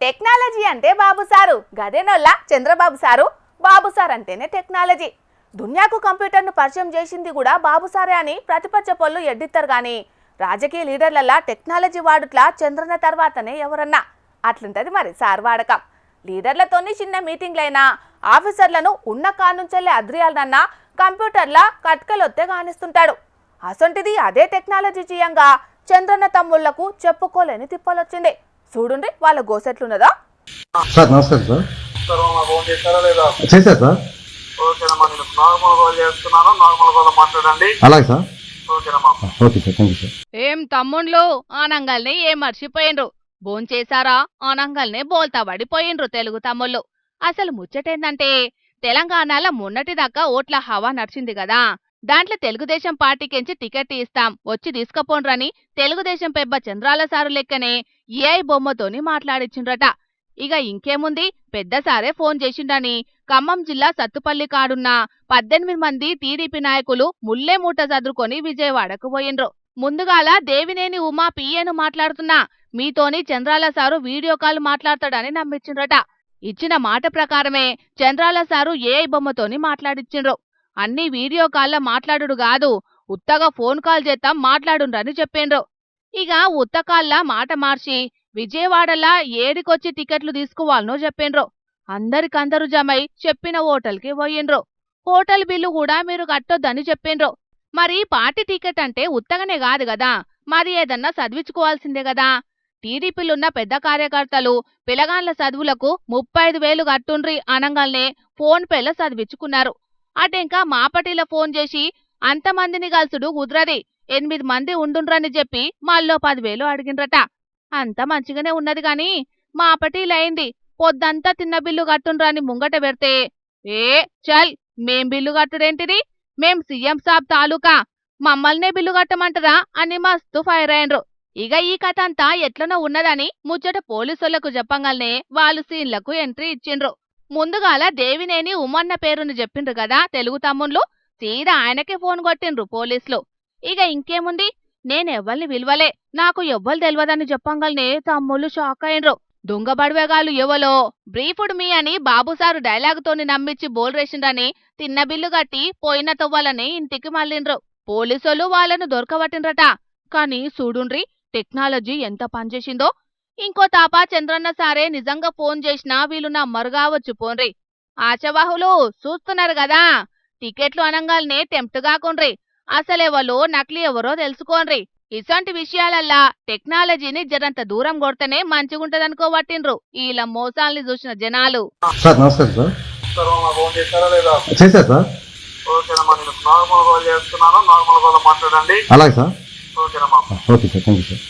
Technology అంటే బాబు sir గదేనోళ్ళ Chandrababu sir. బాబు sir అంటేనే technology. దునియాకు కంప్యూటర్ను పరిచయం చేసింది కూడా బాబు సారే అని ప్రతిపక్ష పొల్లు ఎడ్డిస్తారు కానీ రాజకీయ లీడర్లలా టెక్నాలజీ వాడుట్లా చంద్రన్న తర్వాతనే ఎవరన్నా అట్లుంటది మరి సార్ వాడకం. లీడర్లతోని చిన్న మీటింగ్లైనా ఆఫీసర్లను ఉన్న కానుంచెల్లే అద్రియాలనన్నా కంప్యూటర్లా కట్కలొత్తే కానిస్తుంటాడు. అసొంటిది అదే టెక్నాలజీ చేయంగా చంద్రన్న తమ్ముళ్లకు చెప్పుకోలేని తిప్పలొచ్చింది. చూడండి వాళ్ళ గోసెట్లున్నదా. సార్ నమస్తే సార్. చేశారు సార్. అలాగే sir. Okay sir, thank you sir. ఏం తమ్ముళ్ళు ఆనంగల్ని ఏం మర్చిపోయిండ్రు? భోంచేశారా ఆనంగల్నే బోల్తా పడిపోయిండ్రు తెలుగు తమ్ముళ్ళు. అసలు ముచ్చటేందంటే తెలంగాణలో మొన్నటిదాకా ఓట్ల హవా నడిచింది కదా, దాంట్లో తెలుగుదేశం పార్టీకించి టికెట్ ఇస్తాం వచ్చి తీసుకపోండ్రని తెలుగుదేశం పెబ్బ చంద్రాల సారు లెక్కనే ఏఐ బొమ్మతోని మాట్లాడిచ్చిండ్రట. ఇక ఇంకేముంది, పెద్దసారే ఫోన్ చేసిండని ఖమ్మం జిల్లా సత్తుపల్లి కాడున్న 18 మంది టీడీపీ నాయకులు ముల్లే మూట చదురుకొని విజయవాడకు పోయిండ్రు. ముందుగాల దేవినేని ఉమా పిఏను మాట్లాడుతున్నా మీతోని చంద్రాల సారు వీడియో కాల్ మాట్లాడతాడని నమ్మించిండ్రట. ఇచ్చిన మాట ప్రకారమే చంద్రాల సారు ఏఐ బొమ్మతోని మాట్లాడిచ్చిండ్రు. అన్ని వీడియో కాల్ల మాట్లాడుడు కాదు, ఉత్తగా ఫోన్ కాల్ చేద్దాం మాట్లాడుండ్రని చెప్పిండ్రు. ఇక ఉత్తకాల్లా మాట మార్చి విజయవాడలా ఏడికొచ్చి టికెట్లు తీసుకోవాలనో చెప్పిండ్రు. అందరికందరూ జమై చెప్పిన హోటల్కి పోయిండ్రు. హోటల్ బిల్లు కూడా మీరు కట్టొద్దని చెప్పిండ్రు. మరి పార్టీ టికెట్ అంటే ఉత్తగనే కాదు కదా, మరి ఏదన్నా చదివించుకోవాల్సిందే కదా. టీడీపీలున్న పెద్ద కార్యకర్తలు పిలగాన్ల చదువులకు 35,000 కట్టుండ్రి అనంగాల్నే ఫోన్ పేలో చదివించుకున్నారు. అటెంకా మాపటిలో ఫోన్ చేసి అంతమందిని కలుసుడు కుదరది, 8 మంది ఉండుండ్రని చెప్పి మళ్ళో 10,000 అడిగిండ్రట. అంత మంచిగానే ఉన్నది గాని మాపటిలైంది పొద్దంతా తిన్న బిల్లు కట్టుండ్రని ముంగట పెడితే ఏ చల్ మేం బిల్లు కట్టుడేంటిది, మేం సీఎం సాబ్ తాలూకా మమ్మల్నే బిల్లు కట్టమంటరా అని మస్తు ఫైర్ అయ్యిండ్రు. ఇక ఈ కథ అంతా ఎట్లనో ఉన్నదని ముచ్చట పోలీసులకు చెప్పంగానే వాళ్ళు సీన్లకు ఎంట్రీ ఇచ్చిండ్రు. ముందుగాల దేవినేని ఉమన్న పేరును చెప్పిండ్రు కదా తెలుగు తమ్ముళ్ళు, సీదా ఆయనకే ఫోన్ కొట్టిండ్రు పోలీసులు. ఇక ఇంకేముంది, నేనెవ్వల్ని విలువలే, నాకు ఎవ్వరు తెలియదని చెప్పంగానే తమ్ముళ్ళు షాక్ అయిండ్రు. దొంగ బడివేగాలు ఎవలో బ్రీఫుడ్ మీ అని బాబుసారు డైలాగుతోని నమ్మించి బోల్రేసిండ్రని తిన్న బిల్లు కట్టి పోయిన తవ్వాలని ఇంటికి మళ్ళిండ్రు. పోలీసులు వాళ్ళను దొరకబట్టిండ్రట. కాని చూడుండ్రి టెక్నాలజీ ఎంత పనిచేసిందో. ఇంకో తాపా చంద్రన్న సారే నిజంగా ఫోన్ చేసినా వీళ్ళు నమ్మరు కావచ్చు పోన్రి. ఆశవాహులు చూస్తున్నారు కదా, టికెట్లు అనంగాల్నే టెంప్ట్ కాకుండ్రి, అసలెవలో నకిలీ ఎవరో తెలుసుకోండ్రి. ఇసంటి విషయాలల్లా టెక్నాలజీని జరంత దూరం కొడితేనే మంచిగుంటదనుకోబట్టిండ్రు ఈల మోసాల్ని చూసిన జనాలు. సార్ నమస్తే సార్. చేశారు సార్. అలాగే sir. Okay sir, thank you sir.